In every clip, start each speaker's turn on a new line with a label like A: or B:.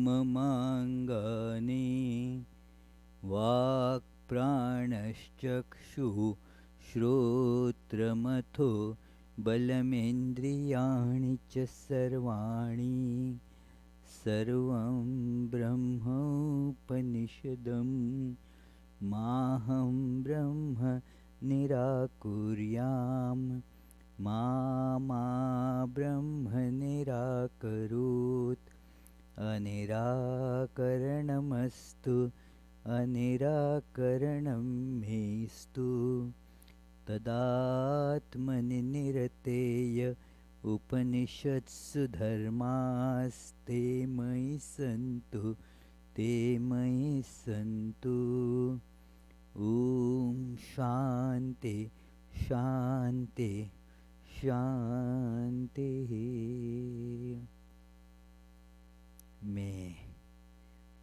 A: ममाङ्गानि वाक्प्राणश्चक्षुः श्रोत्रमथो बलमिन्द्रियाणि च सर्वाणि सर्वं ब्रह्मोपनिषदं माहं ब्रह्म निराकुर्याम् मा ब्रह्म निराकरोत् अनिराकरणमस्तु अनिराकरणं मेस्तु तदात्मनि निरतेय उपनिषत्सु धर्मास्ते मयि सन्तु ते मयि सन्तु। ॐ शान्ति शान्ति शान्तिः। May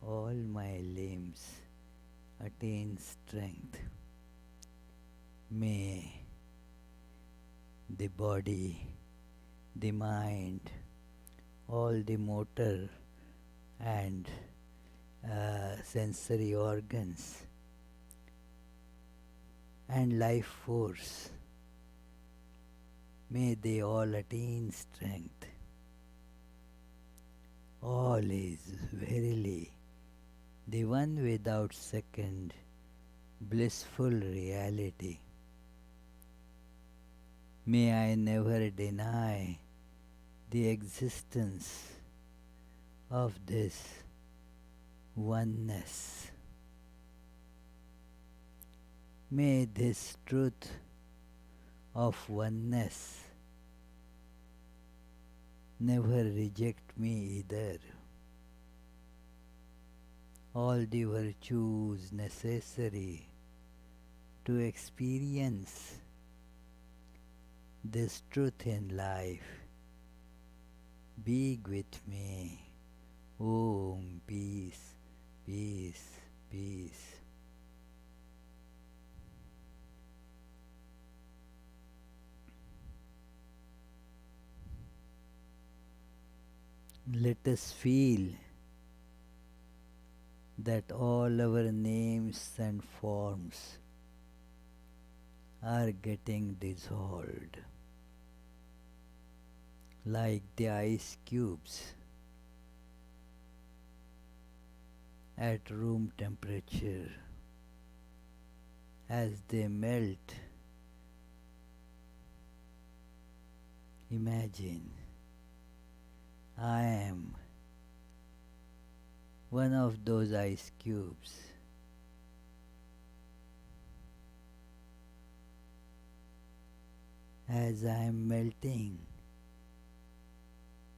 A: all my limbs attain strength. May the body, the mind, all the motor and sensory organs and life force, may they all attain strength. All is verily the one without second blissful reality. May I never deny the existence of this oneness. May this truth of oneness never reject me either. All the virtues necessary to experience this truth in life be with me. Om peace, peace, peace. Let us feel that all our names and forms are getting dissolved like the ice cubes at room temperature. As they melt, imagine I am one of those ice cubes. As I am melting,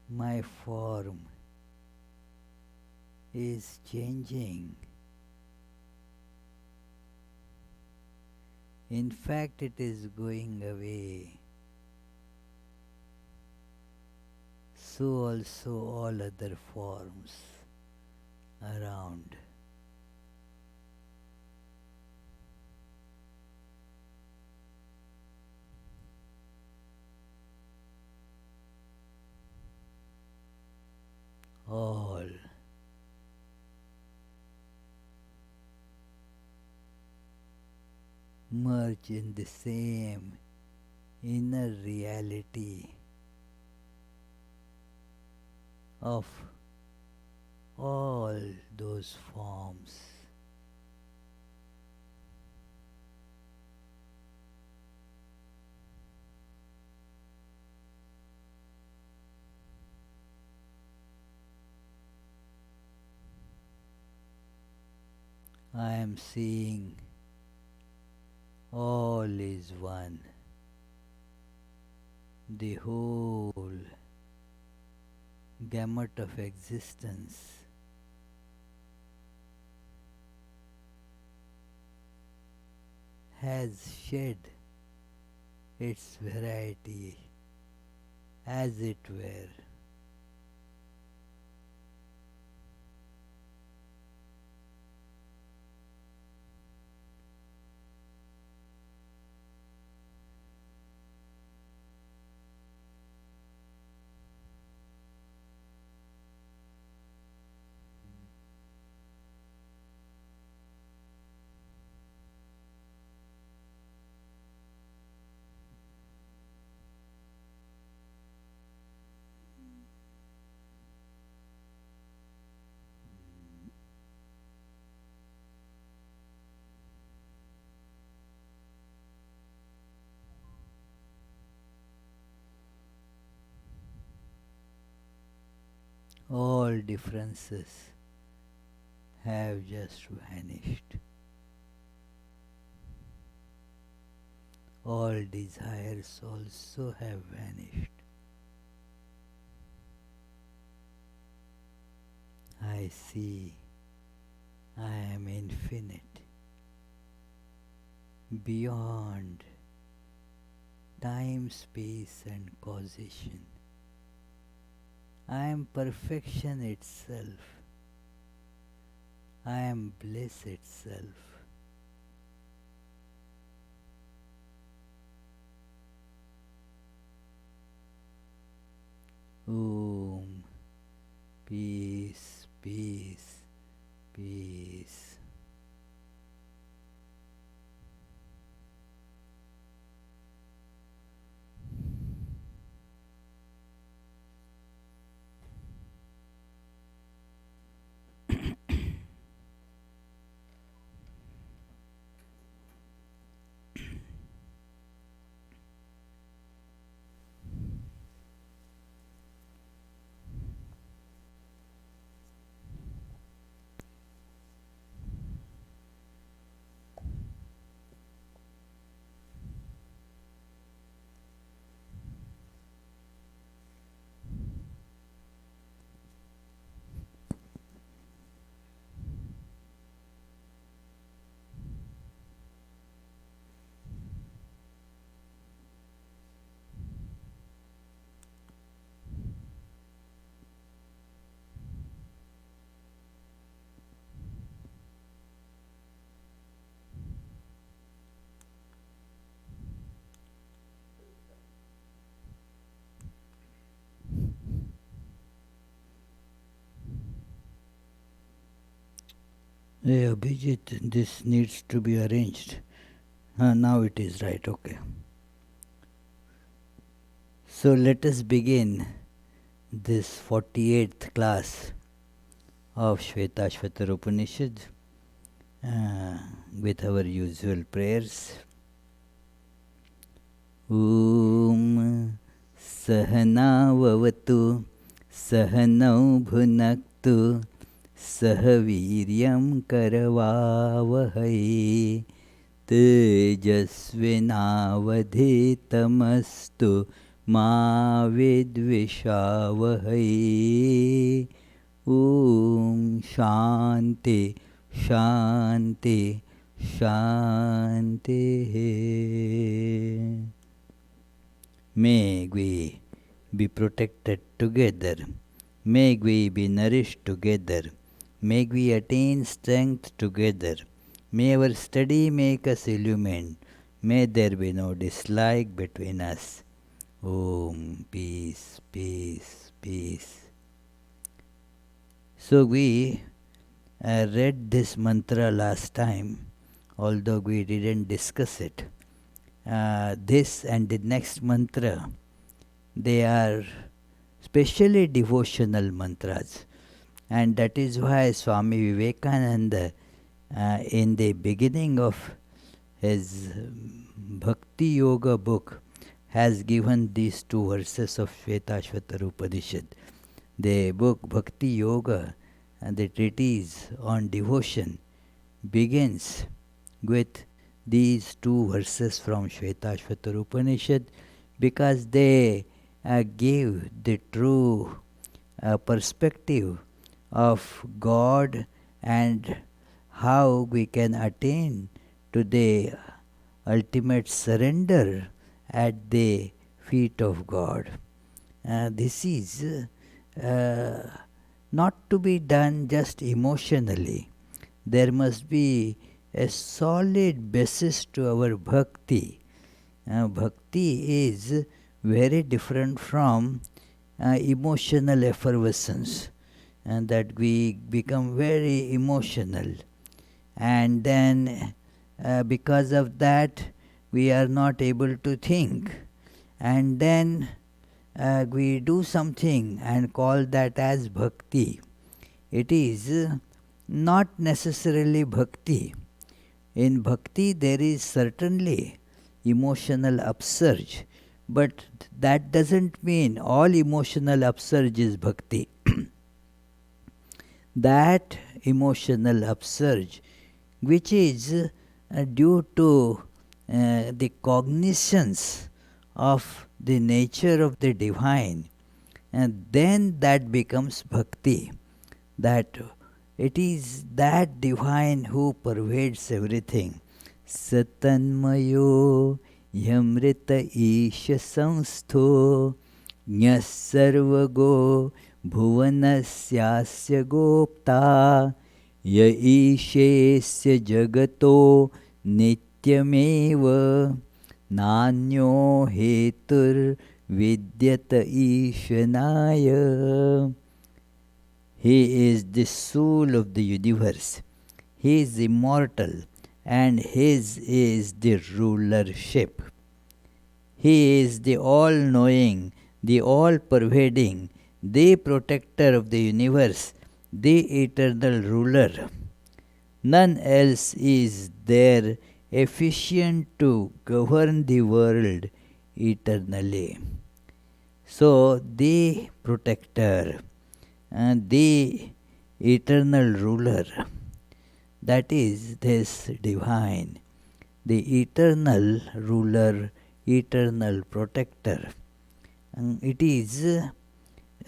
A: my form is changing. In fact, it is going away. So also all other forms around. All merge in the same inner reality of all those forms. I am seeing all is one. The whole gamut of existence has shed its variety as it were. all differences have just vanished. All desires also have vanished. I see I am infinite, beyond time, space, and causation. I am perfection itself. I am bliss itself. Om. Peace, peace, peace. Hey Abhijit, this needs to be arranged. Now it is right, okay. So let us begin this 48th class of Svetasvatara Upanisad with our usual prayers. Om Sahana Vavatu Sahanau Bhunaktu Sahaviryam Karavavahai Tejasvinavadhitamastu Ma Vidvishavahai. Om Shanti Shanti Shanti. May we be protected together. May we be nourished together. May we attain strength together. May our study make us illumined. May there be no dislike between us. Om, peace, peace, peace. So we read this mantra last time, although we didn't discuss it. This and the next mantra, they are specially devotional mantras. And that is why Swami Vivekananda, in the beginning of his Bhakti Yoga book, has given these two verses of Svetasvatara Upanishad. The book Bhakti Yoga and the treatise on devotion begins with these two verses from Svetasvatara Upanishad because they give the true perspective of God and how we can attain to the ultimate surrender at the feet of God. This is not to be done just emotionally. There must be a solid basis to our bhakti. Bhakti is very different from emotional effervescence, and that we become very emotional, and then because of that we are not able to think, and then we do something and call that as bhakti. It is not necessarily bhakti. In bhakti there is certainly emotional upsurge, but that doesn't mean all emotional upsurge is bhakti. that emotional upsurge, which is due to the cognitions of the nature of the divine, and then that becomes bhakti, that it is that divine who pervades everything. Satanmayo yamrita isha samstho nyasarvago भुवनस्यास्य गोप्ता य ईशेस्य जगतो नित्यमेव नान्यो हेतुर्विद्यत ईशनाय. He is the soul of the universe. He is immortal and his is the rulership. He is the all-knowing, the all-pervading, the protector of the universe, the eternal ruler. None else is there efficient to govern the world eternally. So, the protector and the eternal ruler, that is this divine, the eternal ruler, eternal protector. And it is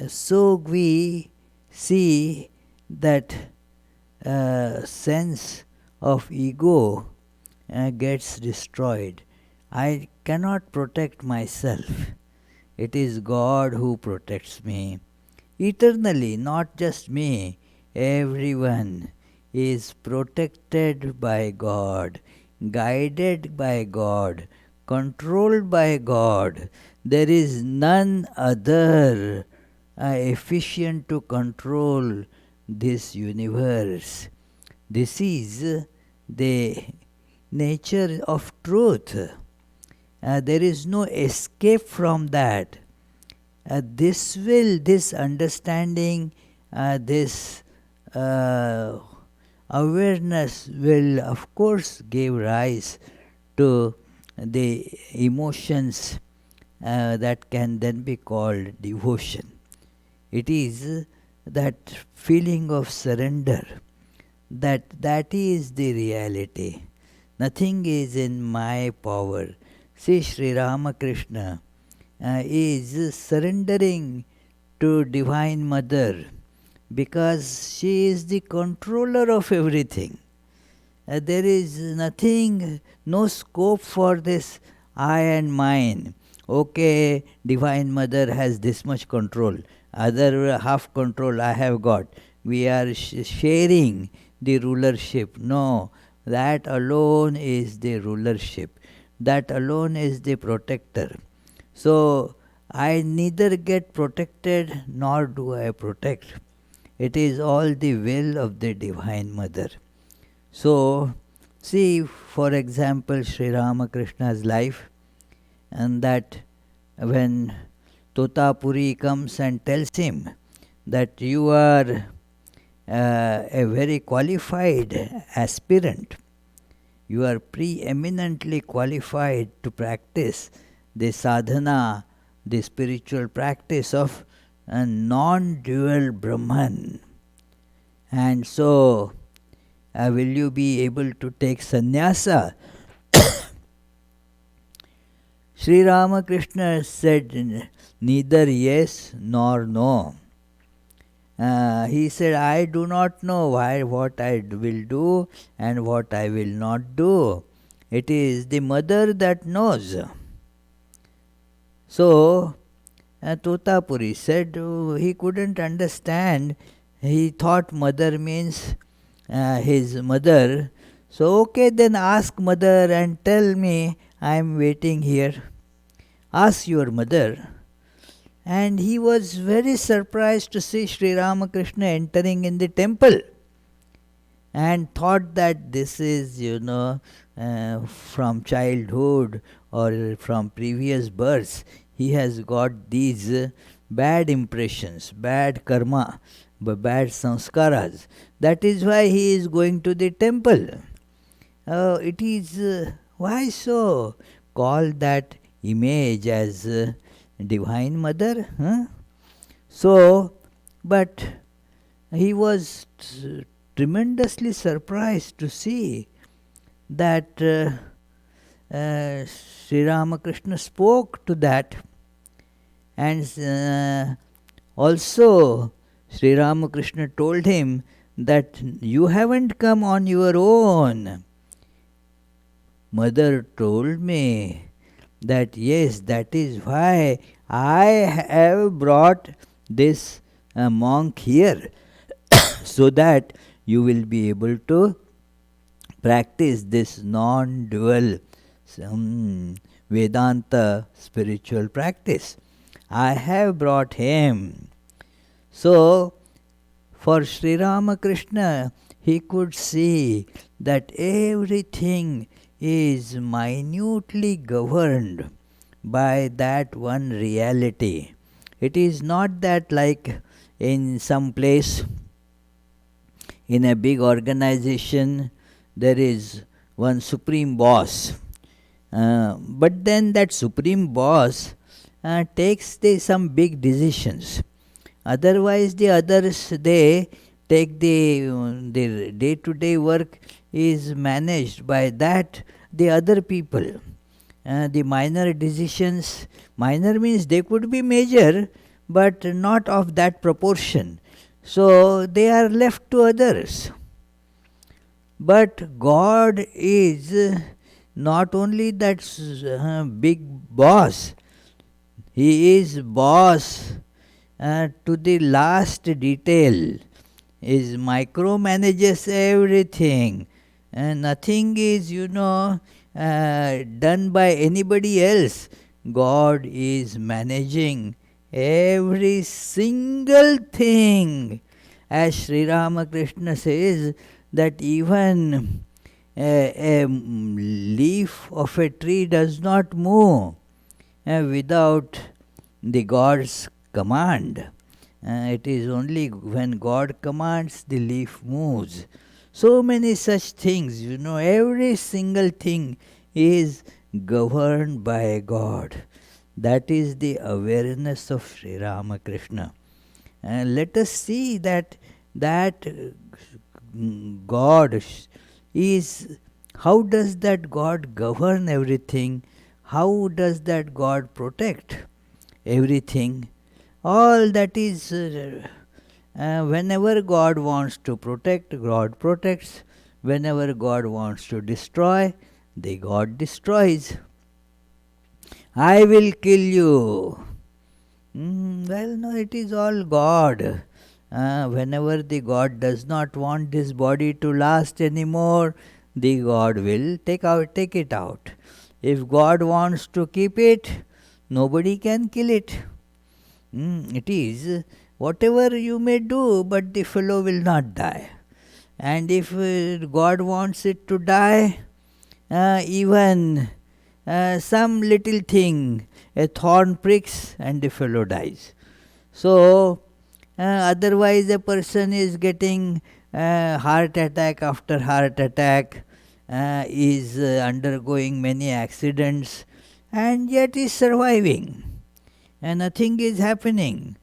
A: so we see that sense of ego gets destroyed. I cannot protect myself. It is God who protects me. Eternally, not just me, everyone is protected by God, guided by God, controlled by God. There is none other efficient to control this universe. This is the nature of truth. There is no escape from that. This understanding, this awareness will of course give rise to the emotions that can then be called devotion. It is that feeling of surrender, that is the reality. Nothing is in my power. See, Sri Ramakrishna is surrendering to Divine Mother because she is the controller of everything. There is nothing, no scope for this I and mine. Okay, Divine Mother has this much control, other half control I have got. We are sharing the rulership. No, that alone is the rulership. That alone is the protector. So, I neither get protected nor do I protect. It is all the will of the Divine Mother. So, see, for example, Sri Ramakrishna's life, and that when Totapuri comes and tells him that you are a very qualified aspirant, you are preeminently qualified to practice the sadhana, the spiritual practice of a non-dual Brahman. And so, will you be able to take sannyasa? Sri Ramakrishna said neither yes nor no. He said, I do not know what I will do and what I will not do. It is the mother that knows. So, Totapuri said he couldn't understand. He thought mother means his mother. So, okay, then ask mother and tell me I am waiting here. Ask your mother. And he was very surprised to see Sri Ramakrishna entering in the temple and thought that this is, from childhood or from previous births. He has got these bad impressions, bad karma, bad sanskaras. That is why he is going to the temple. It is, why so? Call that image as Divine Mother. Huh? So, but he was tremendously surprised to see that Sri Ramakrishna spoke to that, and also Sri Ramakrishna told him that you haven't come on your own. Mother told me that yes, that is why I have brought this monk here so that you will be able to practice this non-dual Vedanta spiritual practice. I have brought him. So, for Sri Ramakrishna, he could see that everything is minutely governed by that one reality. It is not that like in some place, in a big organization, there is one supreme boss. But then that supreme boss takes some big decisions. Otherwise, the others, they take the day-to-day work is managed by the other people. The minor decisions, minor means they could be major, but not of that proportion. So they are left to others. But God is not only that big boss, He is boss to the last detail, is micromanages everything. Nothing is, done by anybody else. God is managing every single thing. As Sri Ramakrishna says, that even a leaf of a tree does not move without the God's command. It is only when God commands the leaf moves. So many such things, every single thing is governed by God. That is the awareness of Sri Ramakrishna. And let us see that God is, how does that God govern everything? How does that God protect everything? All that is, whenever God wants to protect, God protects. Whenever God wants to destroy, the God destroys. I will kill you. Well, no, it is all God. Whenever the God does not want this body to last anymore, the God will take it out. If God wants to keep it, nobody can kill it. It is whatever you may do, but the fellow will not die. And if God wants it to die, even some little thing, a thorn pricks and the fellow dies. So, otherwise a person is getting heart attack after heart attack, is undergoing many accidents, and yet is surviving. And nothing is happening.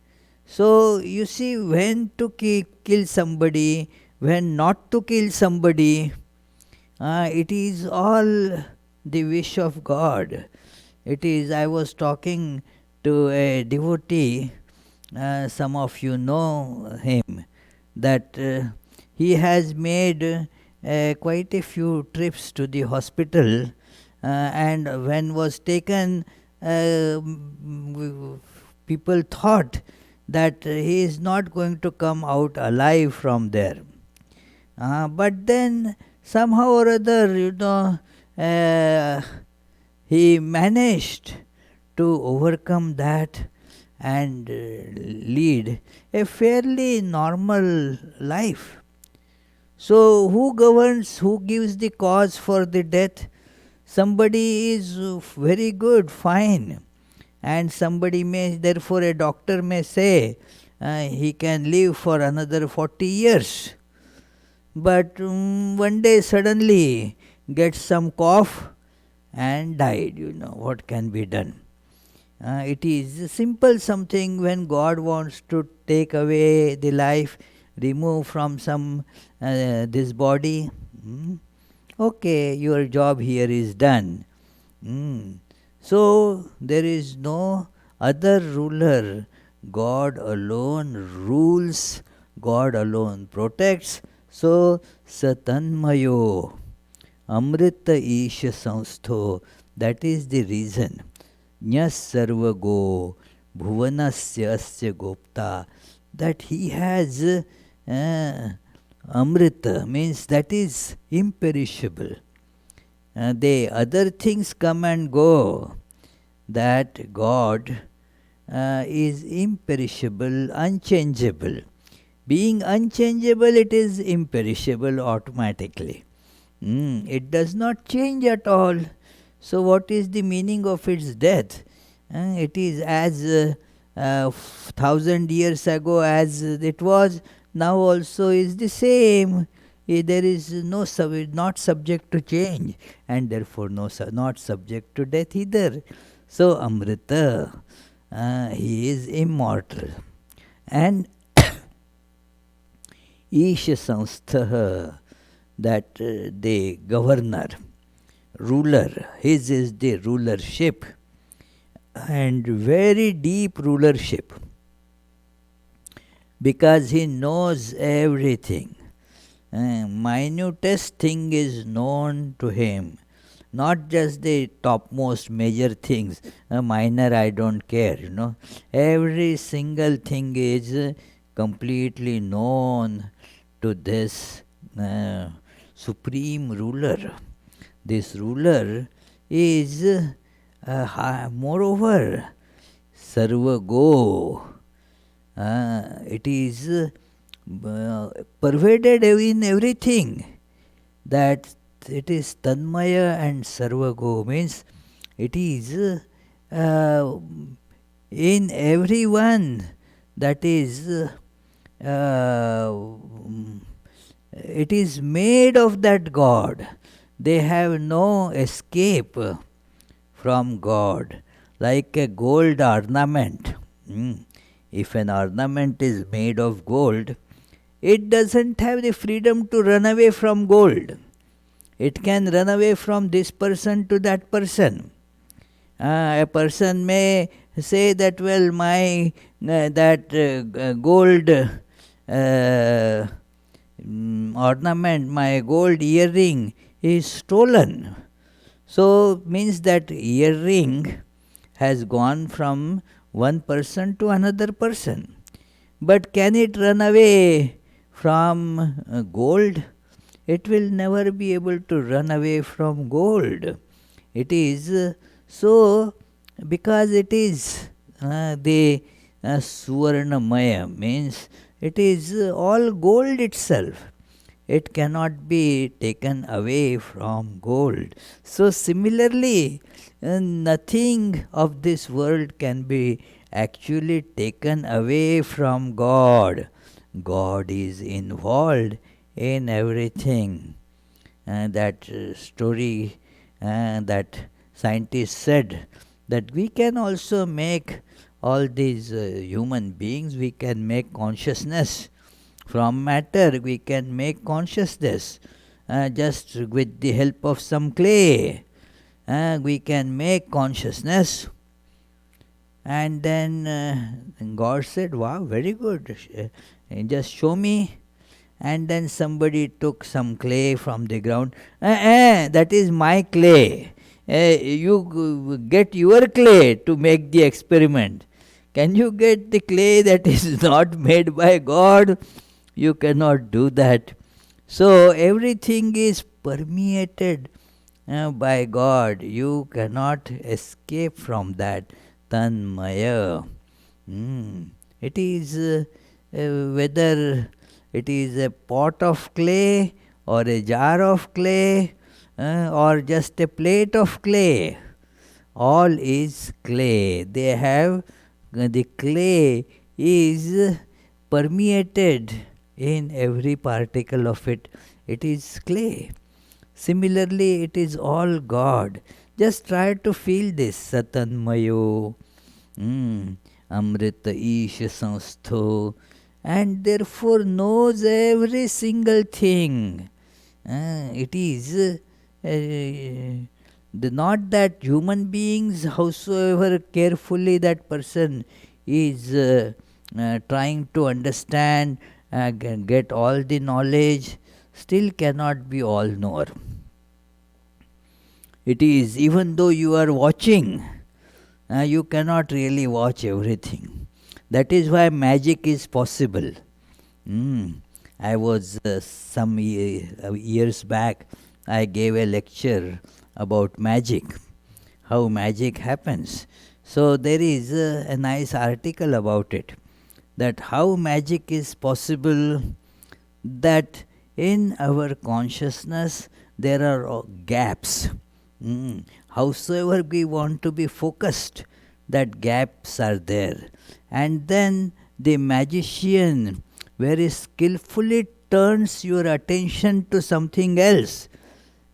A: So, you see, when to kill somebody, when not to kill somebody, it is all the wish of God. It is, I was talking to a devotee, some of you know him, that he has made quite a few trips to the hospital, and when was taken, people thought that he is not going to come out alive from there. But then somehow or other, he managed to overcome that and lead a fairly normal life. So who governs, who gives the cause for the death? Somebody is very good, fine, and somebody may, therefore a doctor may say he can live for another 40 years. But one day suddenly gets some cough and died, what can be done? It is simple something. When God wants to take away the life, remove from some this body. Okay, your job here is done. So there is no other ruler. God alone rules, God alone protects. So Satanmayo Amrita Isha Samstho, that is the reason. Nyas Sarvago Bhuvanasya Asya Gopta, that he has Amrita, means that is imperishable. The other things come and go. That God is imperishable, unchangeable. Being unchangeable, it is imperishable automatically. It does not change at all. So, what is the meaning of its death? It is as 1,000 years ago as it was, now also is the same. There is not subject to change, and therefore not subject to death either. So Amrita, he is immortal. And Isha Samstha, that the governor, ruler, his is the rulership, and very deep rulership, because he knows everything. Minutest thing is known to him, not just the topmost major things. Minor, I don't care, Every single thing is completely known to this supreme ruler. This ruler is moreover Sarvago. It is pervaded in everything. That it is Tanmaya and Sarvago, means it is in everyone. That is, it is made of that God. They have no escape from God. Like a gold ornament. If an ornament is made of gold, it doesn't have the freedom to run away from gold. It can run away from this person to that person. A person may say that, well, my gold ornament, my gold earring is stolen. So means that earring has gone from one person to another person. But can it run away from gold? It will never be able to run away from gold. It is so, because it is the Suvarnamaya, means it is all gold itself. It cannot be taken away from gold. So similarly, nothing of this world can be actually taken away from God. God is involved in everything. That story that scientists said, that we can also make all these human beings, we can make consciousness from matter, we can make consciousness just with the help of some clay. We can make consciousness. And then God said, wow, very good, just show me. And then somebody took some clay from the ground. That is my clay. You get your clay to make the experiment. Can you get the clay that is not made by God? You cannot do that. So everything is permeated by God. You cannot escape from that. Tanmaya. It is whether it is a pot of clay or a jar of clay or just a plate of clay. All is clay. They have the clay is permeated in every particle of it. It is clay. Similarly, it is all God. Just try to feel this. Satanmayo, Amrita Isha Samstho. and therefore knows every single thing. It is not that human beings, howsoever carefully that person is trying to understand, get all the knowledge, still cannot be all knower. It is, even though you are watching, you cannot really watch everything. That is why magic is possible. I was some years back, I gave a lecture about magic, how magic happens. So there is a nice article about it, that how magic is possible, that in our consciousness there are gaps. Howsoever we want to be focused, that gaps are there. And then the magician very skillfully turns your attention to something else,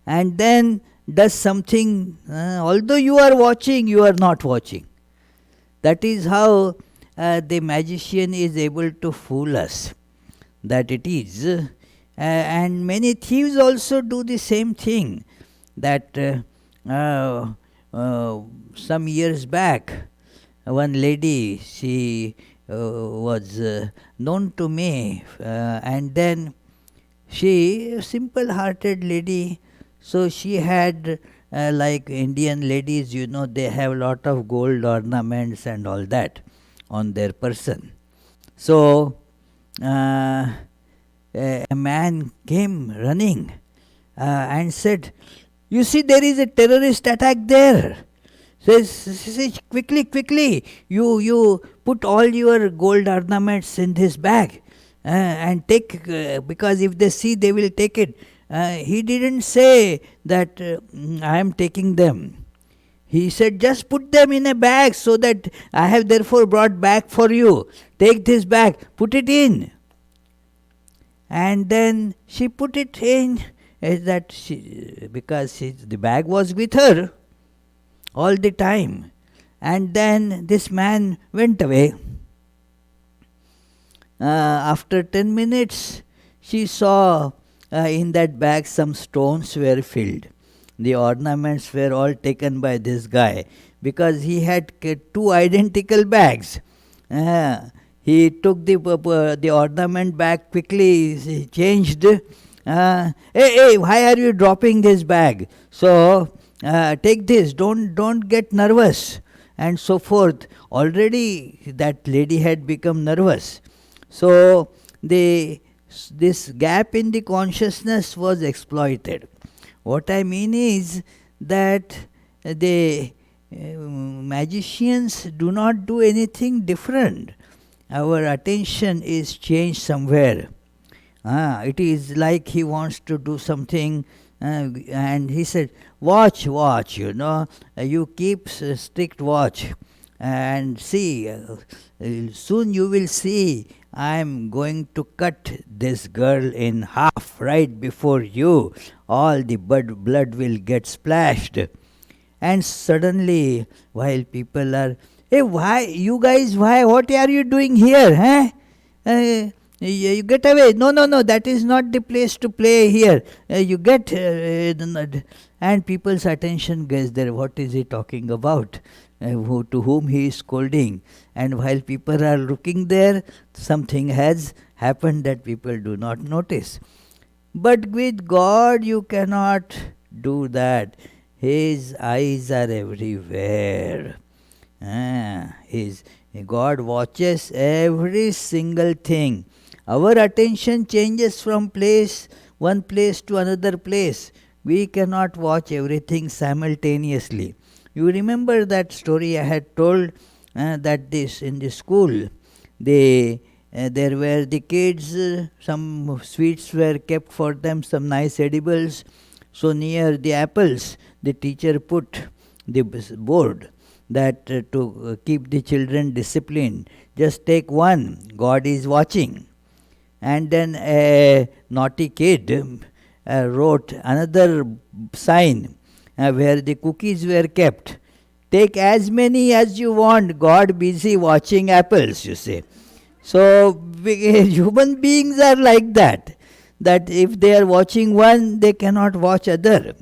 A: and then does something, although you are watching, you are not watching. That is how the magician is able to fool us, that it is. And many thieves also do the same thing, that some years back, one lady, she was known to me, and then she, a simple hearted lady, so she had like Indian ladies, they have a lot of gold ornaments and all that on their person. So a man came running and said, "You see, there is a terrorist attack there. Says, quickly, you put all your gold ornaments in this bag and take, because if they see, they will take it." He didn't say that I am taking them. He said, "Just put them in a bag, so that I have therefore brought bag for you. Take this bag, put it in." And then she put it in, because the bag was with her all the time. And then this man went away. After 10 minutes, she saw in that bag some stones were filled. The ornaments were all taken by this guy, because he had two identical bags. He took the ornament bag quickly, he changed. Hey, why are you dropping this bag? So take this, don't get nervous, and so forth. Already that lady had become nervous. So this gap in the consciousness was exploited. What I mean is that the magicians do not do anything different. Our attention is changed somewhere. It is like he wants to do something, and he said, watch, you keep strict watch, and see, soon you will see, I am going to cut this girl in half right before you. All the blood will get splashed. And suddenly, while people are, "Hey, why, you guys, what are you doing here? You get away. No, that is not the place to play here. You get," and people's attention gets there. What is he talking about? To whom he is scolding. And while people are looking there, something has happened that people do not notice. But with God, you cannot do that. His eyes are everywhere. God watches every single thing. Our attention changes from one place to another place. We cannot watch everything simultaneously. You remember that story I had told, that in the school, there were the kids, some sweets were kept for them, some nice edibles. So near the apples, the teacher put the board that to keep the children disciplined, just take one, God is watching. And then a naughty kid wrote another sign where the cookies were kept. Take as many as you want, God busy watching apples, you say. So human beings are like that, that if they are watching one, they cannot watch other.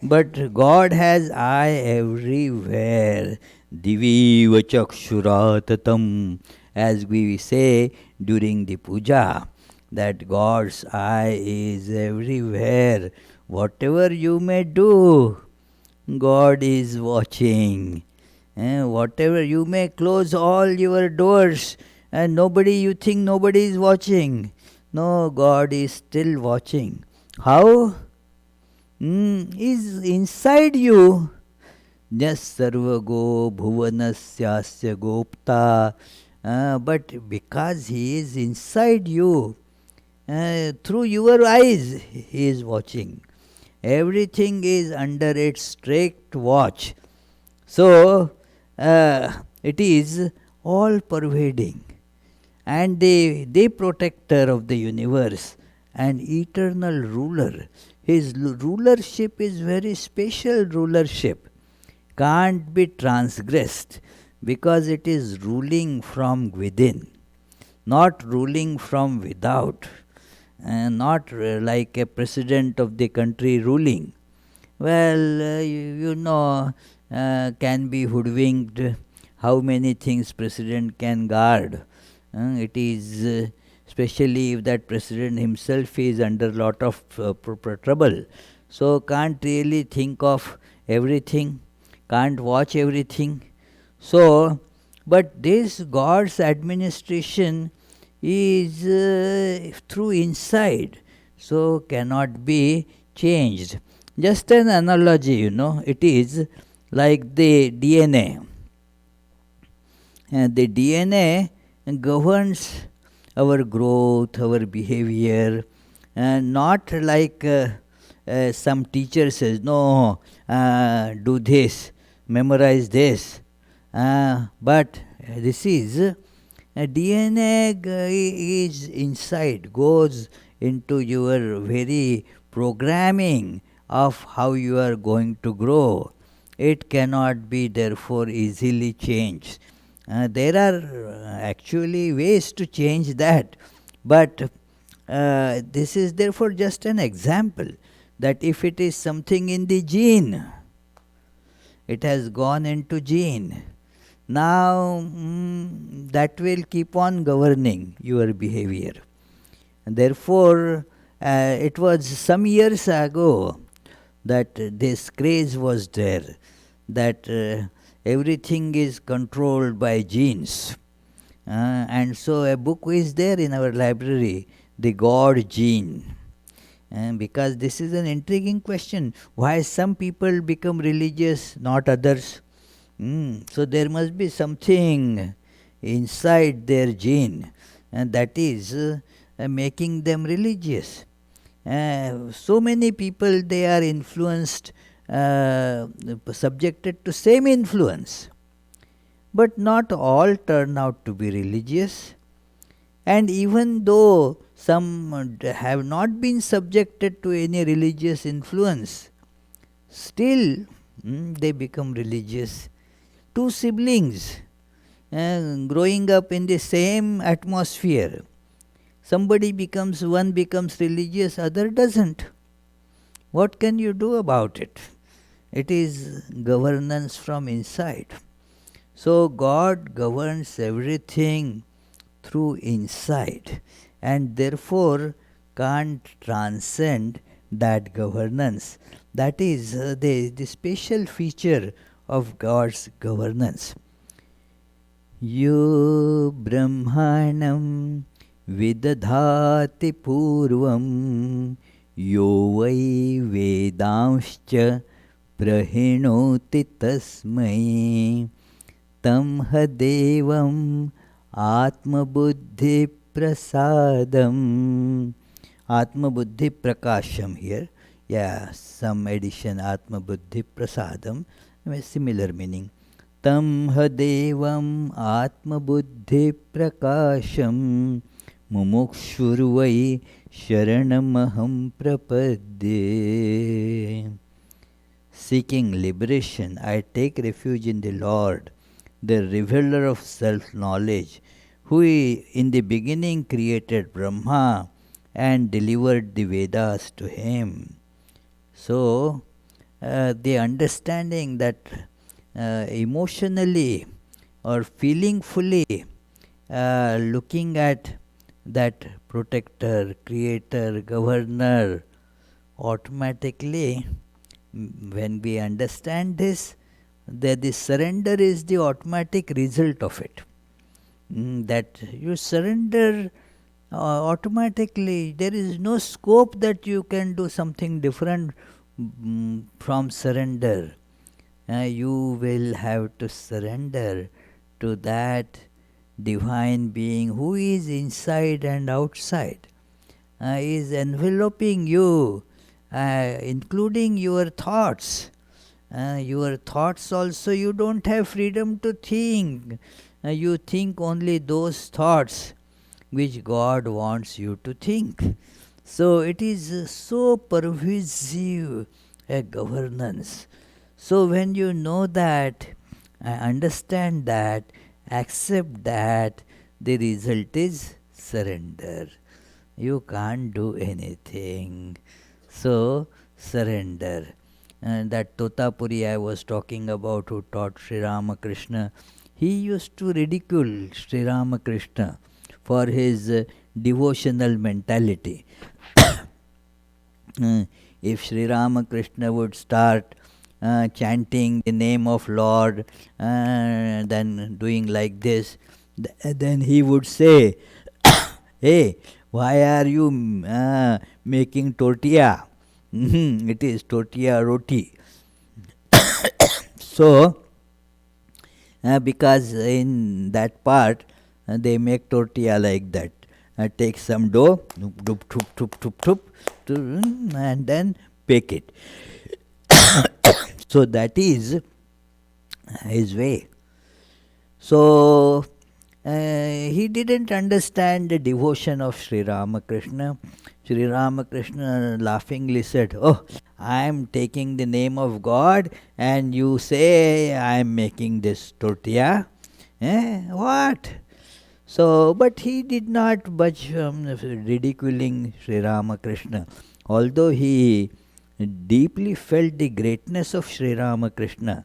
A: But God has eye everywhere. Divi vachakshuratatam, as we say during the puja, that God's eye is everywhere. Whatever you may do, God is watching. Whatever you may close all your doors and nobody, you think nobody is watching. No, God is still watching. How? Is inside you. Jas sarvago bhuvanasya gopta. But because He is inside you, through your eyes He is watching. Everything is under its strict watch. So, it is all pervading. And the protector of the universe and eternal ruler. His rulership is very special rulership. Can't be transgressed because it is ruling from within, not ruling from without, not like a president of the country ruling. Well, you know, can be hoodwinked. How many things president can guard? It is especially if that president himself is under a lot of trouble. So can't really think of everything, can't watch everything. So, but this God's administration is through inside, so cannot be changed. Just an analogy, it is like the DNA. The DNA governs our growth, our behavior, and not like some teacher says, no, do this, memorize this. But this is DNA is inside, goes into your very programming of how you are going to grow. It cannot be therefore easily changed. There are actually ways to change that, but this is therefore just an example that if it is something in the gene, it has gone into gene. Now that will keep on governing your behavior. And therefore, it was some years ago that this craze was there, that everything is controlled by genes. And so a book is there in our library, The God Gene. Because this is an intriguing question. Why some people become religious, not others? So there must be something inside their gene, and that is making them religious. So many people, they are influenced, subjected to same influence, but not all turn out to be religious. And even though some have not been subjected to any religious influence, still they become religious. Two siblings growing up in the same atmosphere, one becomes religious, other doesn't. What can you do about it? It is governance from inside. So God governs everything through inside, and therefore can't transcend that governance. That is the special feature of God's governance. Yo brahmanam vidadhati purvam yo vai vedanscha prahinoti tasmai tam hadevam atmabuddhi prasadam. Atmabuddhi prakasham here. Yeah, some addition, Atmabuddhi prasadam, similar meaning. Tam hadevam atmabuddhi prakasham mumukshurvai sharanamaham prapadye. Seeking liberation, I take refuge in the Lord, the revealer of self-knowledge, in the beginning created Brahma and delivered the Vedas to him. So, the understanding that emotionally or feelingfully looking at that protector, creator, governor, automatically, when we understand this, that the surrender is the automatic result of it. That you surrender automatically. There is no scope that you can do something different from surrender. You will have to surrender to that divine being who is inside and outside, is enveloping you, including your thoughts. Your thoughts also, you don't have freedom to think. You think only those thoughts which God wants you to think. So it is so pervasive a governance. So when you know that, understand that, accept that, the result is surrender. You can't do anything. So surrender. And that Totapuri I was talking about, who taught Sri Ramakrishna, he used to ridicule Sri Ramakrishna for his devotional mentality. If Sri Ramakrishna would start chanting the name of Lord, then doing like this, then he would say, hey, why are you making tortilla? It is tortilla roti. So, because in that part they make tortilla like that. Take some dough, and then bake it. So that is his way. So he didn't understand the devotion of Sri Ramakrishna. Sri Ramakrishna laughingly said, "Oh, I am taking the name of God and you say I am making this tortilla? What?" So, but he did not budge from ridiculing Sri Ramakrishna. Although he deeply felt the greatness of Sri Ramakrishna,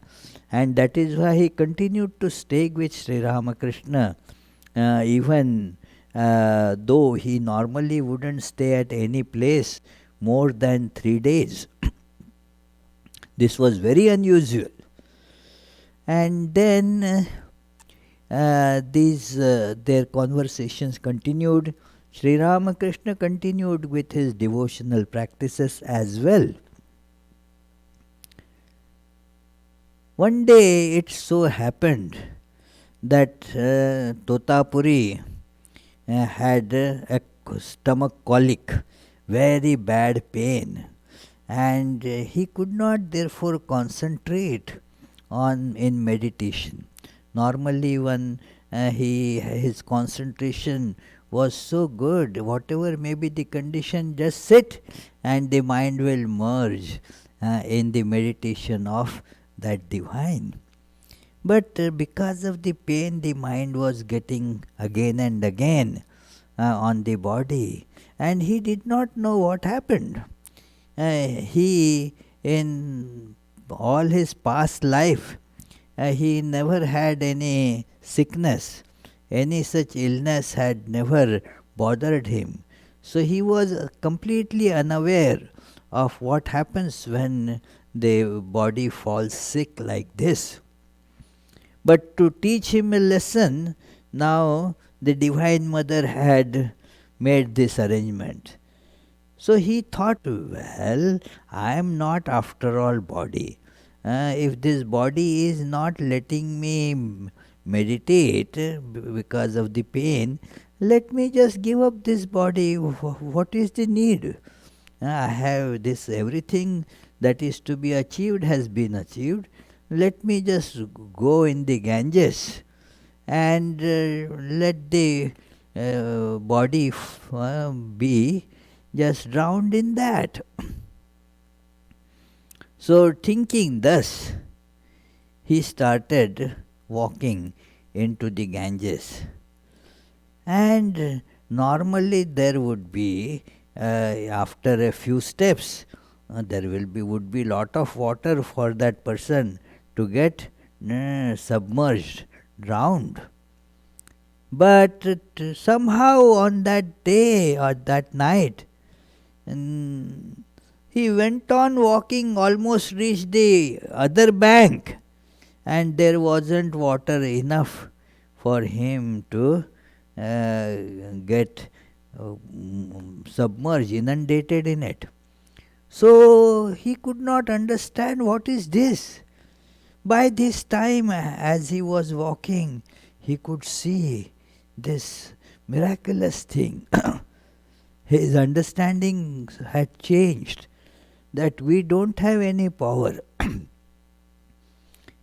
A: and that is why he continued to stay with Sri Ramakrishna, even though he normally wouldn't stay at any place more than 3 days. This was very unusual. And then their conversations continued. Sri Ramakrishna continued with his devotional practices as well. One day it so happened that Totapuri had a stomach colic, very bad pain, and he could not therefore concentrate on in meditation. Normally when his concentration was so good, whatever may be the condition, just sit and the mind will merge in the meditation of that divine. But because of the pain, the mind was getting again and again on the body, and he did not know what happened. He, in all his past life, he never had any sickness, any such illness had never bothered him. So he was completely unaware of what happens when the body falls sick like this. But to teach him a lesson, now the Divine Mother had made this arrangement. So he thought, well, I am not after all body. If this body is not letting me meditate because of the pain, let me just give up this body. What is the need? I have this, everything that is to be achieved has been achieved. Let me just go in the Ganges and let the body be just drowned in that. So thinking thus, he started walking into the Ganges. And normally there would be, after a few steps, there would be lot of water for that person to get submerged, drowned. But somehow on that day or that night, he went on walking, almost reached the other bank, and there wasn't water enough for him to get submerged, inundated in it. So he could not understand what is this. By this time, as he was walking, he could see this miraculous thing. His understanding had changed, that we don't have any power.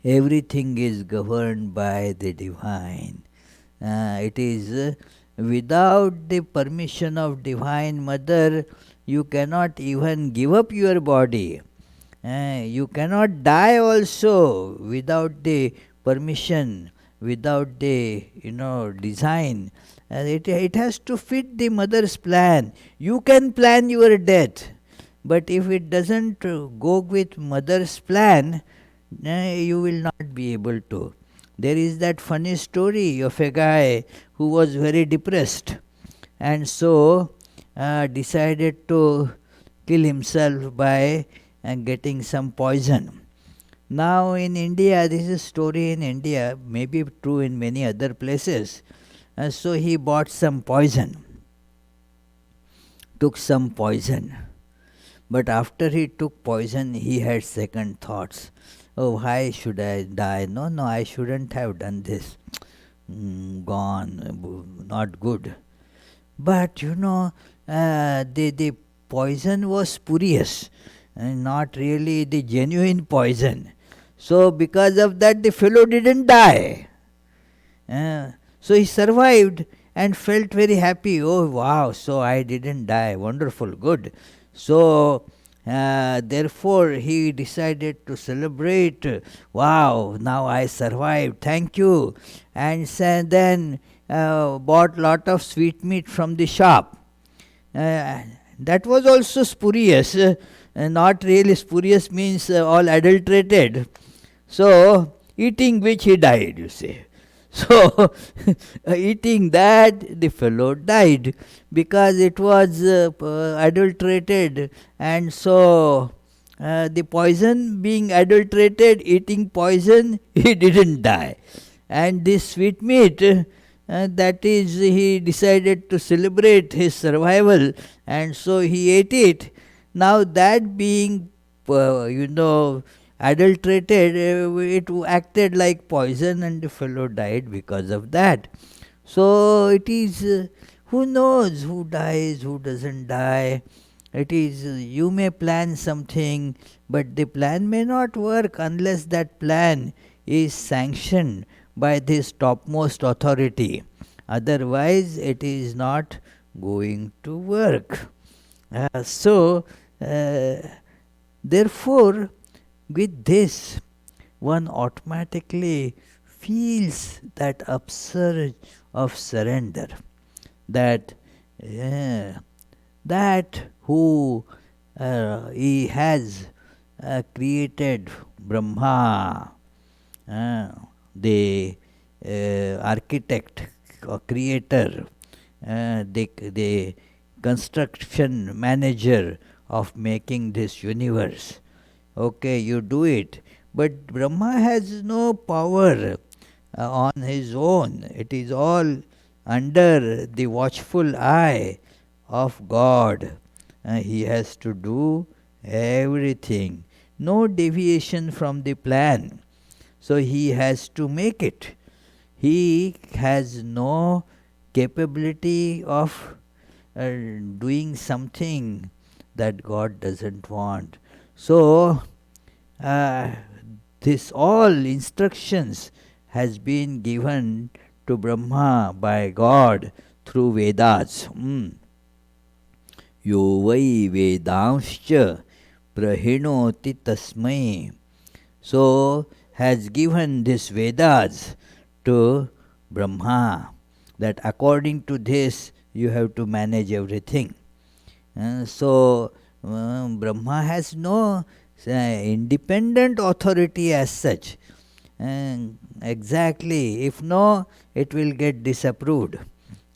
A: Everything is governed by the divine. It is without the permission of Divine Mother, you cannot even give up your body. You cannot die also without the permission, without the design. It has to fit the mother's plan. You can plan your death, but if it doesn't go with mother's plan, you will not be able to. There is that funny story of a guy who was very depressed, and so decided to kill himself by getting some poison. Now in India, this is a story in India, maybe true in many other places. So he bought some poison, took some poison. But after he took poison, he had second thoughts. Oh, why should I die? No, I shouldn't have done this. Gone, not good. But the poison was spurious, and not really the genuine poison. So because of that, the fellow didn't die. So he survived and felt very happy. Oh wow, so I didn't die. Wonderful, good. So therefore he decided to celebrate. Wow, now I survived, thank you. And then bought lot of sweetmeat from the shop. That was also spurious. Not really spurious means all adulterated. So eating which he died, you say. So eating that, the fellow died because it was adulterated, and so the poison being adulterated, eating poison, he didn't die. And this sweetmeat, that is, he decided to celebrate his survival, and so he ate it. Now that being adulterated, it acted like poison, and the fellow died because of that. So it is, who knows who dies, who doesn't die. It is, you may plan something, but the plan may not work unless that plan is sanctioned by this topmost authority. Otherwise, it is not going to work. Therefore, with this, one automatically feels that upsurge of surrender, that who he has created Brahma, the architect or creator, the construction manager of making this universe. Okay, you do it. But Brahma has no power on his own. It is all under the watchful eye of God. He has to do everything. No deviation from the plan. So he has to make it. He has no capability of doing something that God doesn't want. So this all instructions has been given to Brahma by God through Vedas. Yo vai Vedanscha prahinoti tasmai. So has given this Vedas to Brahma. that according to this you have to manage everything. So Brahma has no independent authority as such. Exactly, if no, it will get disapproved,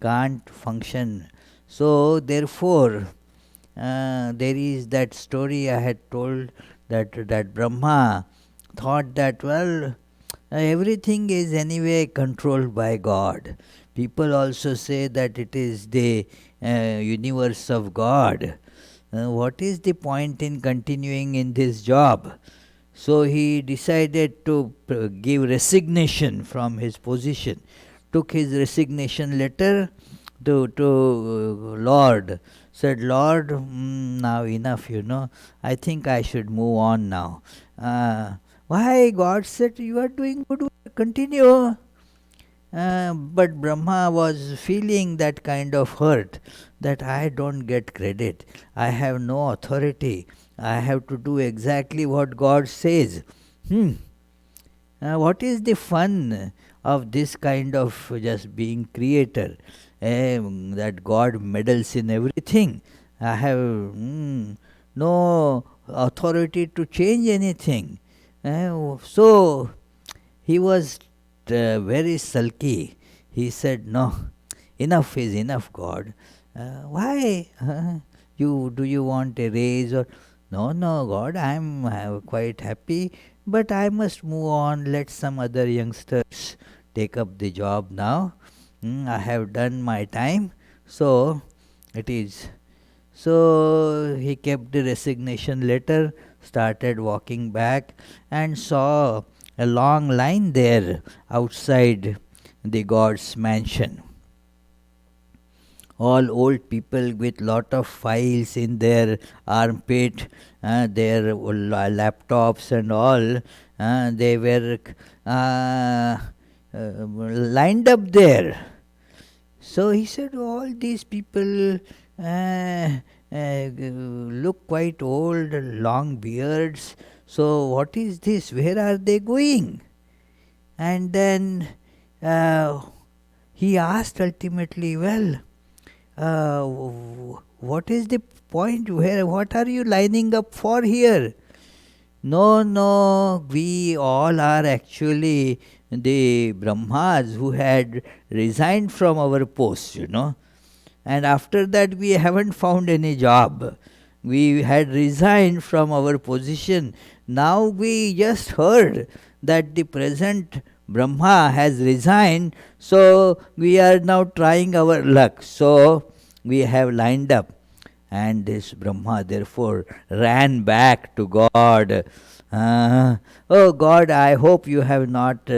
A: can't function. So therefore, there is that story I had told, that Brahma thought that, well, everything is anyway controlled by God. People also say that it is the universe of God. What is the point in continuing in this job? So he decided to give resignation from his position, took his resignation letter to Lord, said, Lord, now enough, I think I should move on now. Why? God said, you are doing good work, continue. But Brahma was feeling that kind of hurt, that I don't get credit, I have no authority, I have to do exactly what God says. What is the fun of this kind of just being creator? That God meddles in everything. I have no authority to change anything. So he was very sulky. He said, no, enough is enough, God. Why? Do you want a raise? Or no, no, God, I'm quite happy, but I must move on. Let some other youngsters take up the job now. I have done my time, so it is. So he kept the resignation letter, started walking back, and saw a long line there outside the god's mansion. All old people with lot of files in their armpit, their laptops and all. They were lined up there. So he said, all these people look quite old, long beards. So what is this? Where are they going? And then he asked ultimately, well, what is the point? What are you lining up for here? No, no, we all are actually the Brahmas who had resigned from our posts, And after that, we haven't found any job. We had resigned from our position. Now we just heard that the present Brahma has resigned, so we are now trying our luck. So we have lined up. And this Brahma therefore ran back to God. Oh God, I hope you have not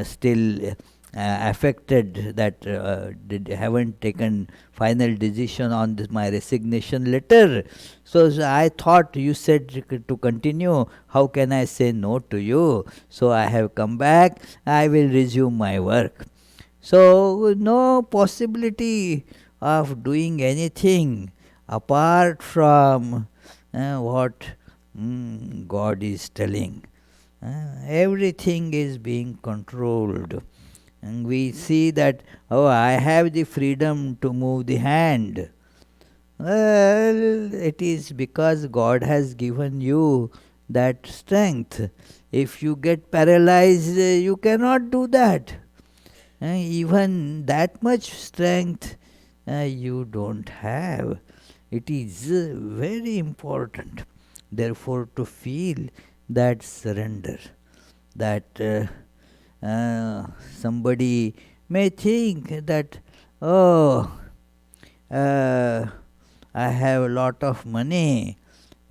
A: still affected that, haven't taken final decision on this, my resignation letter. So I thought you said to continue. How can I say no to you? So I have come back. I will resume my work. So no possibility of doing anything apart from what God is telling. Everything is being controlled. And we see that, oh, I have the freedom to move the hand. Well, it is because God has given you that strength. If you get paralyzed, you cannot do that. Even that much strength you don't have. It is very important, therefore, to feel that surrender. That somebody may think that, oh, I have a lot of money,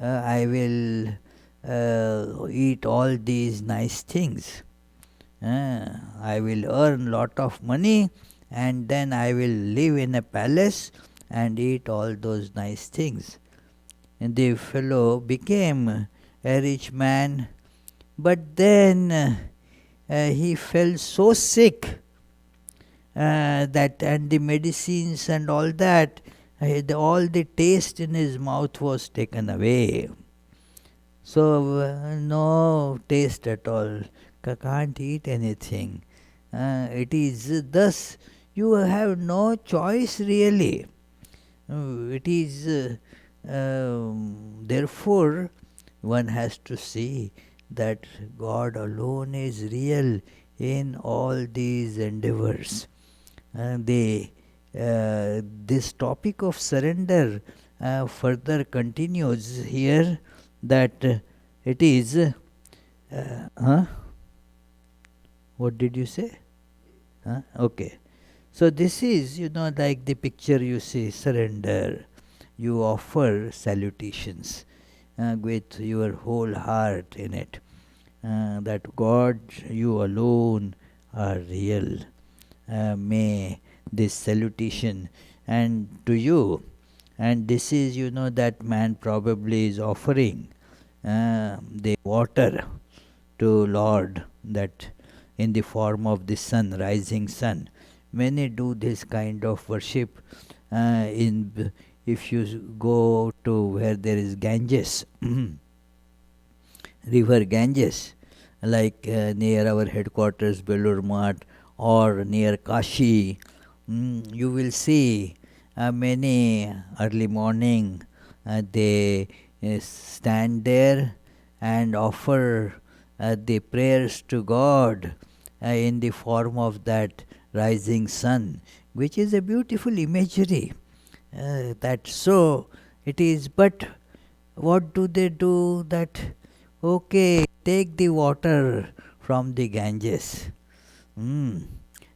A: I will eat all these nice things. I will earn lot of money and then I will live in a palace and eat all those nice things. And the fellow became a rich man, but then he fell so sick that, and the medicines and all that, all the taste in his mouth was taken away. So no taste at all, can't eat anything. It is thus you have no choice really. It is therefore one has to see that God alone is real in all these endeavors. This topic of surrender further continues here, that it is huh? What did you say? Okay. So this is, like the picture you see, surrender. You offer salutations with your whole heart in it. That God, you alone are real. May this salutation and to you, and this is, that man probably is offering the water to Lord, that in the form of the sun, rising sun. Many do this kind of worship. If you go to where there is Ganges, river Ganges, like near our headquarters, Belur Math, or near Kashi, you will see many early morning they stand there and offer the prayers to God in the form of that rising sun, which is a beautiful imagery. That so it is, but what do they do? That okay, take the water from the Ganges, and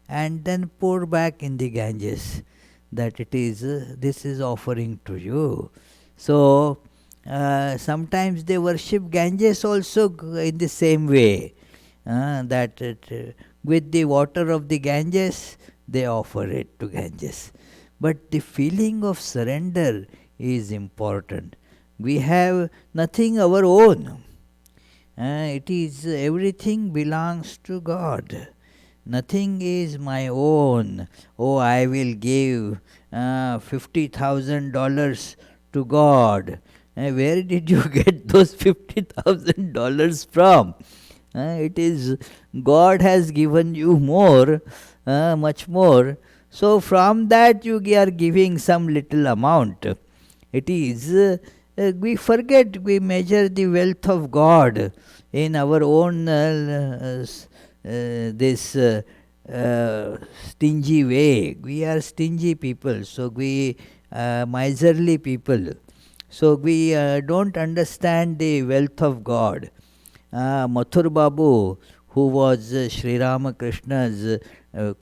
A: then pour back in the Ganges. That it is this is offering to you. So sometimes they worship Ganges also in the same way. With the water of the Ganges, they offer it to Ganges. But the feeling of surrender is important. We have nothing our own. It is everything belongs to God. Nothing is my own. Oh, I will give $50,000 to God. Where did you get those $50,000 from? It is God has given you more, much more. So from that you are giving some little amount. It is we forget, we measure the wealth of God in our own this stingy way. We are stingy people, so we miserly people. So we don't understand the wealth of God. Mathur Babu, who was Sri Ramakrishna's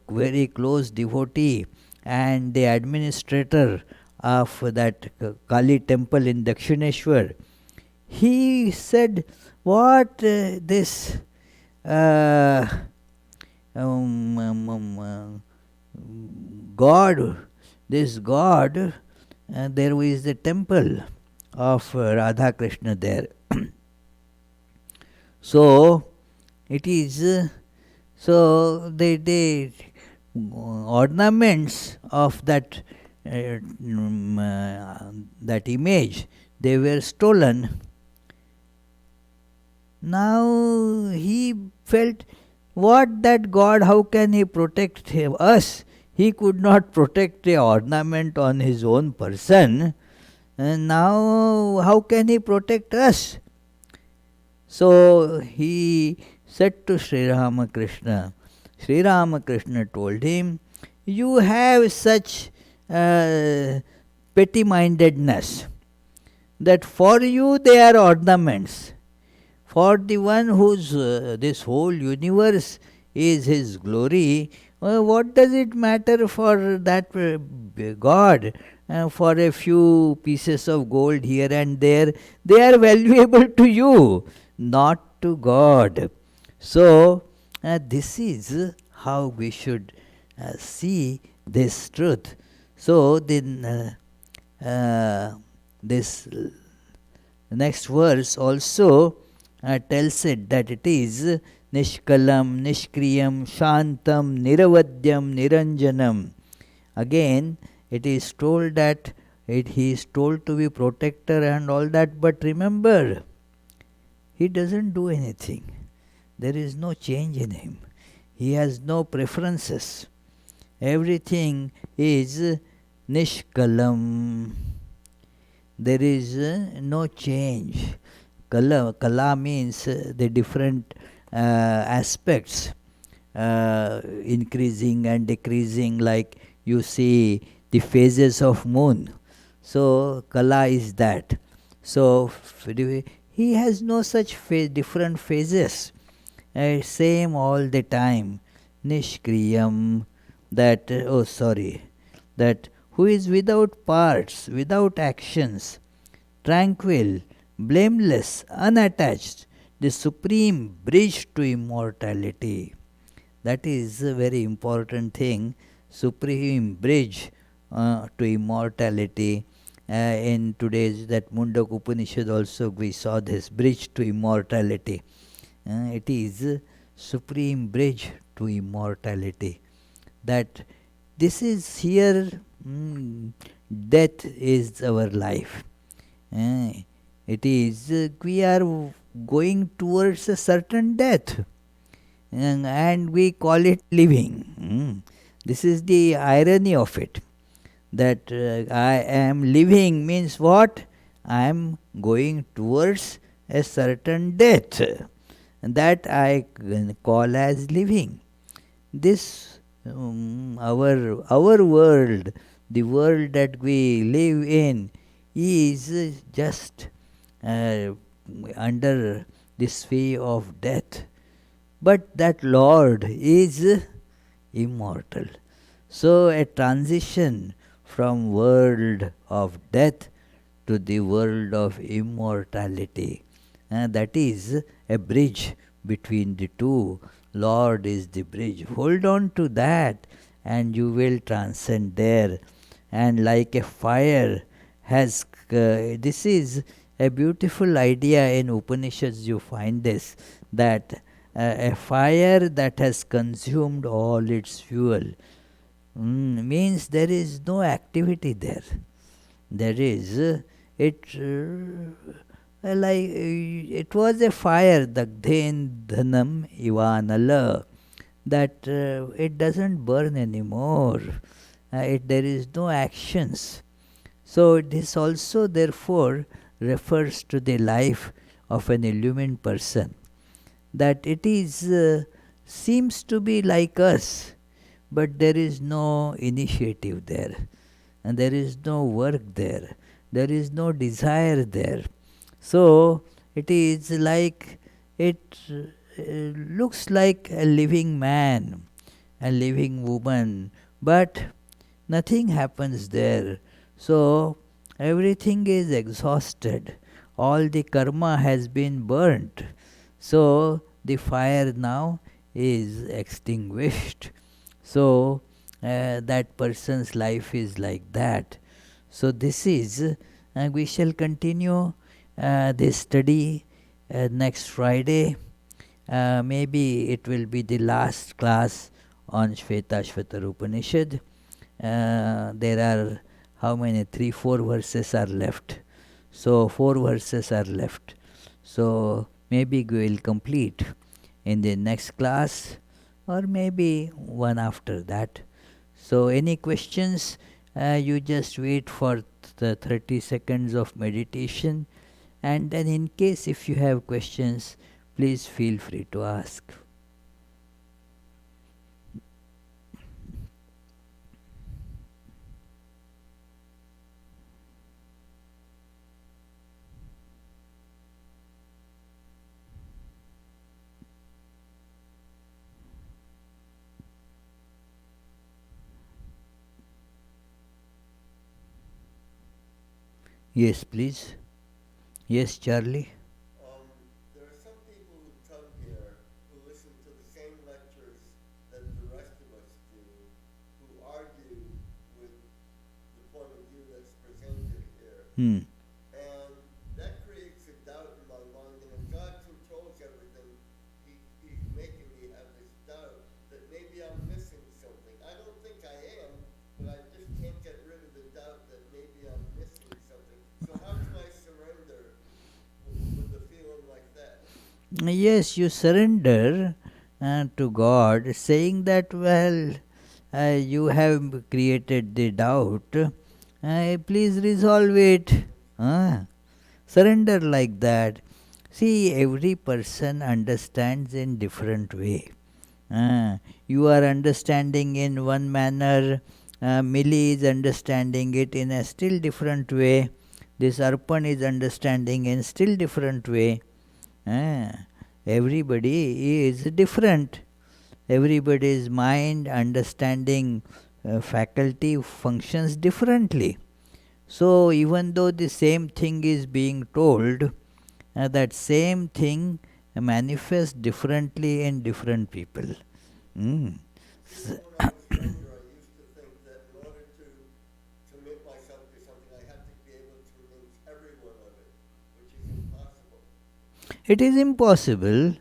A: very close devotee and the administrator of that Kali temple in Dakshineshwar, he said, what this God, this God, there is the temple of Radha Krishna there. So it is so the ornaments of that that image, they were stolen. Now he felt, what that God, how can he protect us? He could not protect the ornament on his own person, and now how can he protect us? So he said to Sri Ramakrishna, Sri Ramakrishna told him, you have such petty-mindedness that for you they are ornaments. For the one whose this whole universe is his glory, what does it matter for that God? For a few pieces of gold here and there, they are valuable to you, not to God. So this is how we should see this truth. So then this next verse also tells it that it is Nishkalam, Nishkriyam, Shantam, Niravadyam, Niranjanam. Again, it is told that he is told to be protector and all that, but remember, he doesn't do anything. There is no change in him. He has no preferences. Everything is nishkalam. There is no change. Kala means the different aspects increasing and decreasing, like you see the phases of moon. So kala is that. So he has no such different phases. Same all the time. Nishkriyam, that, oh sorry, that who is without parts, without actions, tranquil, blameless, unattached, the supreme bridge to immortality. That is a very important thing, supreme bridge to immortality. In today's that Mundaka Upanishad also we saw this bridge to immortality. It is supreme bridge to immortality. That this is here, death is our life. It is, we are going towards a certain death, and we call it living. This is the irony of it. That I am living means what? I am going towards a certain death. And that I call as living. This our world, the world that we live in, is just under the sphere of death. But that Lord is immortal. So a transition from world of death to the world of immortality. That is a bridge between the two. Lord is the bridge. Hold on to that and you will transcend there. And like a fire has, this is a beautiful idea in Upanishads, you find this, that a fire that has consumed all its fuel means there is no activity there. There is, it was a fire, Dagdhen Dhanam Ivanala, that it doesn't burn anymore. There is no actions. So this also therefore refers to the life of an illumined person. That it is, seems to be like us, but there is no initiative there, and there is no work there, there is no desire there. So it is like, it looks like a living man, a living woman, but nothing happens there. So everything is exhausted, all the karma has been burnt. So the fire now is extinguished. So that person's life is like that. So this is, we shall continue this study next Friday. Maybe it will be the last class on Svetasvatara Upanishad. There are how many? 3-4 verses are left. So 4 verses are left. So maybe we will complete in the next class, or maybe one after that. So any questions, you just wait for the 30 seconds of meditation, and then in case if you have questions, please feel free to ask. Yes, please. Yes, Charlie.
B: There are some people who come here who listen to the same lectures that the rest of us do, who argue with the point of view that's presented here. And that creates a doubt in my mind. And if God controls everything, He's making me have this doubt that maybe I'm missing something. I don't think I am, but I just can't get rid of the doubt that maybe I'm missing something. So how can I surrender with a feeling like that?
A: Yes, you surrender to God, saying that, well, you have created the doubt, please resolve it. Surrender like that. See, every person understands in different way. You are understanding in one manner, Millie is understanding it in a still different way, this Arpan is understanding in still different way. Everybody is different. Everybody's mind, understanding faculty functions differently. So even though the same thing is being told, that same thing manifests differently in different people. Mm.
B: Even when I was younger, I used to think that in order to commit myself to something, I had to be able to convince everyone of it, which is impossible.
A: It is impossible.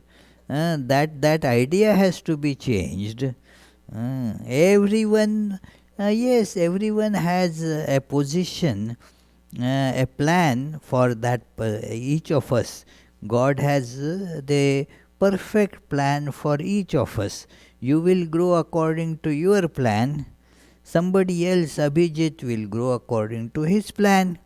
A: That idea has to be changed. Everyone, yes, everyone has a position, a plan for that. Each of us, God has the perfect plan for each of us. You will grow according to your plan. Somebody else, Abhijit, will grow according to his plan.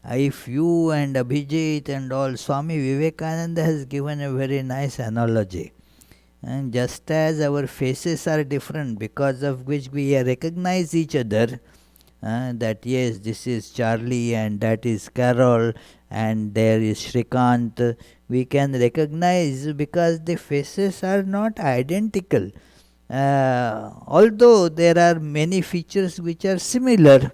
A: If you and Abhijit and all, Swami Vivekananda has given a very nice analogy. And just as our faces are different, because of which we recognize each other, that yes, this is Charlie and that is Carol and there is Shrikant, we can recognize because the faces are not identical. Although there are many features which are similar,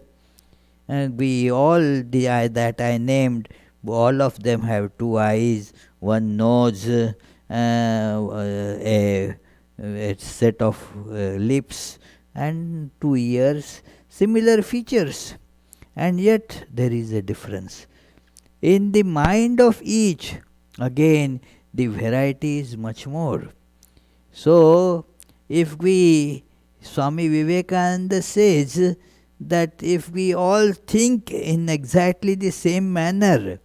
A: and we all the eye that I named, all of them have two eyes, one nose, a set of lips, and two ears, similar features, and yet there is a difference. In the mind of each, again, the variety is much more. So, if we, Swami Vivekananda says that if we all think in exactly the same manner,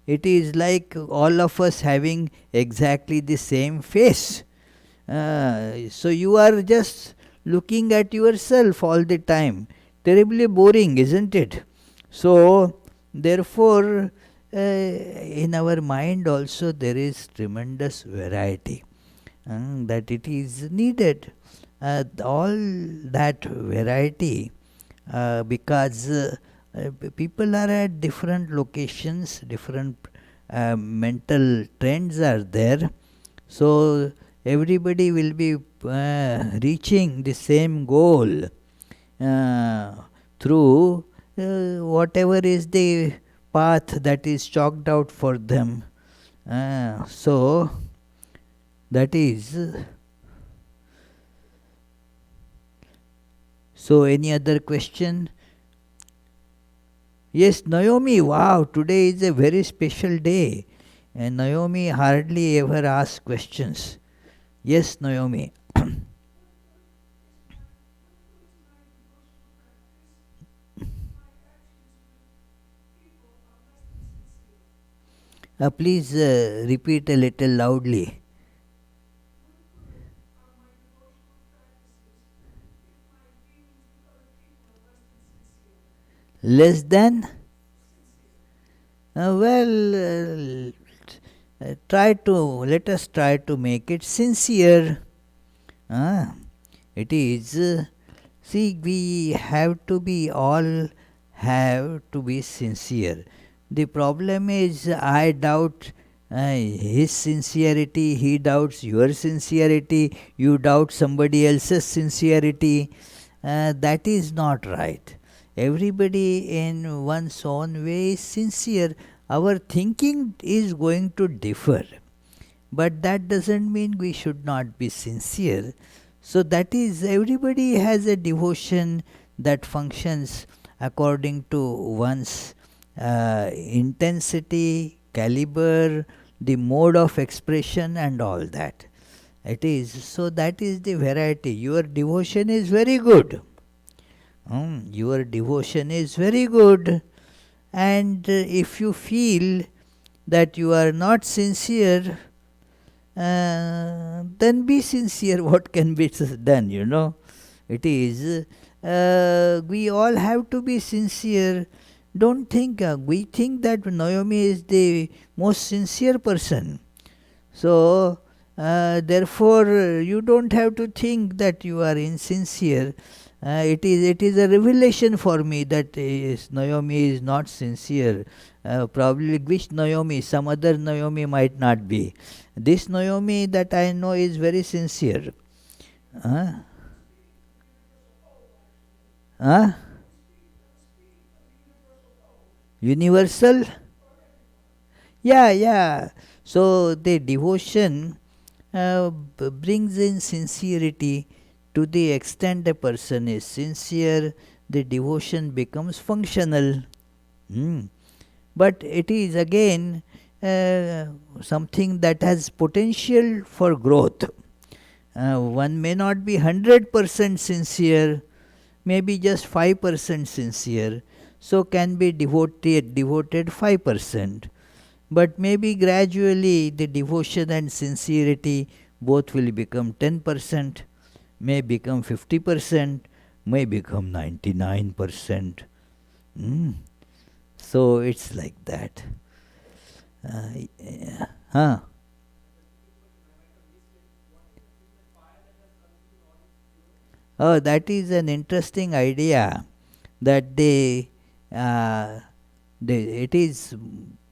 A: it is like all of us having exactly the same face. So you are just looking at yourself all the time. Terribly boring, isn't it? So, therefore, in our mind also there is tremendous variety, that it is needed. All that variety, because people are at different locations, different mental trends are there. So everybody will be reaching the same goal through whatever is the path that is chalked out for them. So that is. So any other question? Yes, Naomi, wow, today is a very special day. And Naomi hardly ever asks questions. Yes, Naomi. Please repeat a little loudly. Less than? Let us try to make it sincere. It is, see, we have to be sincere. The problem is, I doubt his sincerity, he doubts your sincerity, you doubt somebody else's sincerity. That is not right. Everybody in one's own way is sincere. Our thinking is going to differ, but that doesn't mean we should not be sincere. So that is, everybody has a devotion that functions according to one's intensity, caliber, the mode of expression and all that. It is, so that is the variety. Your devotion is very good. Your devotion is very good. And if you feel that you are not sincere, then be sincere. What can be done, It is, we all have to be sincere. Don't think, we think that Naomi is the most sincere person. So, therefore, you don't have to think that you are insincere. It is a revelation for me that Naomi is not sincere. Probably which Naomi, some other Naomi might not be. This Naomi that I know is very sincere. Huh? Huh? Universal? Yeah, yeah. So the devotion brings in sincerity. To the extent a person is sincere, the devotion becomes functional. Hmm. But it is again something that has potential for growth. One may not be 100% sincere, maybe just 5% sincere, so can be devoted 5%. But maybe gradually the devotion and sincerity both will become 10%, may become 50%, may become 99%. Mm. So it's like that. Yeah. Huh? Oh, that is an interesting idea. That it is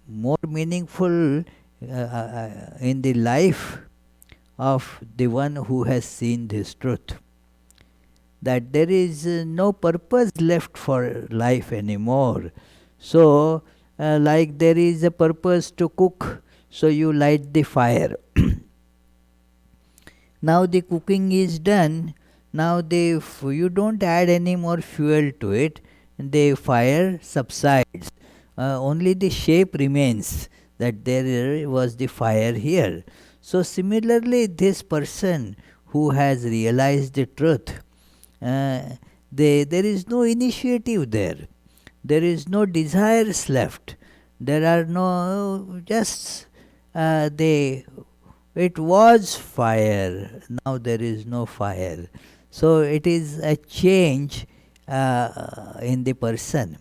A: more meaningful in the life of the one who has seen this truth. That there is no purpose left for life anymore. So, like there is a purpose to cook, so you light the fire. Now the cooking is done. Now you don't add any more fuel to it. The fire subsides. Only the shape remains that there was the fire here. So similarly, this person who has realized the truth, there is no initiative there. There is no desires left. There are no just they. It was fire. Now there is no fire. So it is a change in the person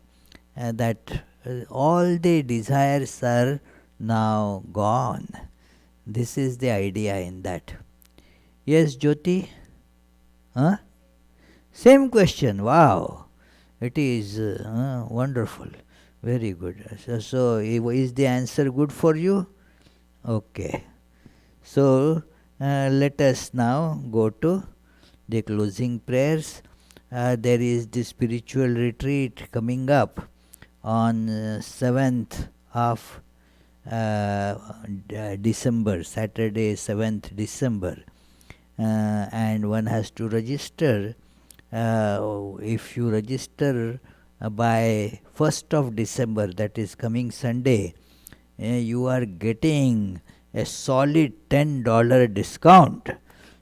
A: that all the desires are now gone. This is the idea in that. Yes, Jyoti? Huh? Same question. Wow. It is wonderful. Very good. So, is the answer good for you? Okay. So, let us now go to the closing prayers. There is the spiritual retreat coming up on 7th of December, Saturday 7th December. And one has to register. If you register by 1st of December, that is coming Sunday, you are getting a solid $10 discount.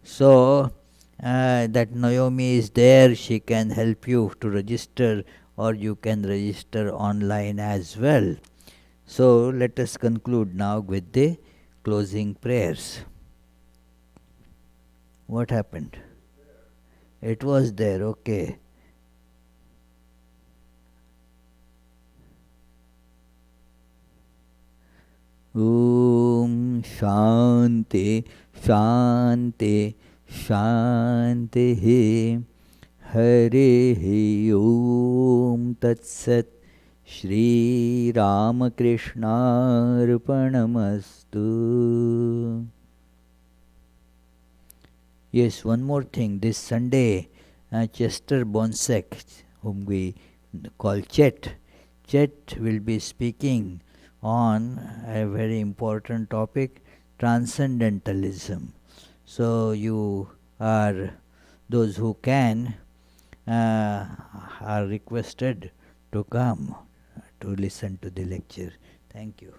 A: So that Naomi is there, she can help you to register, or you can register online as well. So let us conclude now with the closing prayers. What happened? It was there, okay. Om Shanti Shanti Shanti Hare Om Tat Sat Shri Ramakrishna Arpanamastu. Yes, one more thing. This Sunday, Chester Bonsek, whom we call Chet will be speaking on a very important topic, transcendentalism. So you are, those who can, are requested to come to listen to the lecture. Thank you.